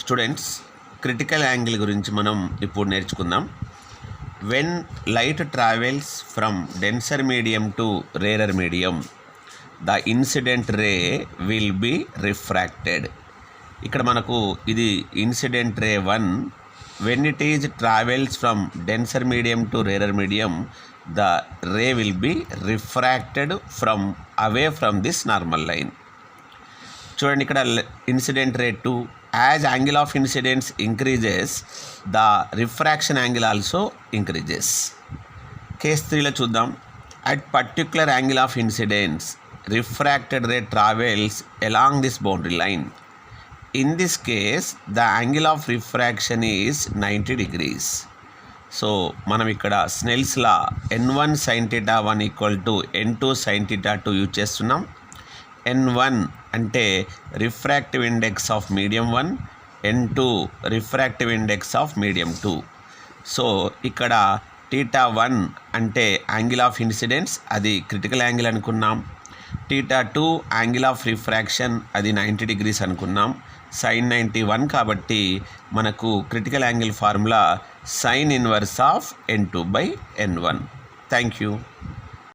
Students, critical angle గురించి మనం ఇప్పుడు నేర్చుకుందాం. When light travels from denser medium to rarer medium, the incident ray will be refracted. ఇక్కడ మనకు ఇది incident ray 1. When it is travels from denser medium to rarer medium, the ray will be refracted from away from this normal line. చూడండి, ఇక్కడ incident ray 2, as angle of incidence increases, the refraction angle also increases. Case 3లో చూద్దాం. At particular angle of incidence, refracted ray travels along this boundary line. In this case the angle of refraction is 90 degrees. So మనం ఇక్కడ Snell's law n1 sin θ 1 = n2 sin θ 2 use చేస్తున్నాం. n1 అంటే refractive index of medium 1, n2 refractive index of medium 2. So ఇక్కడ θ1 అంటే angle of incidence, అది critical angle అనుకున్నాం. θ2 angle of refraction, అది 90 degrees అనుకున్నాం. sin 91 కాబట్టి మనకు critical angle formula sin inverse of n2/n1. Thank you.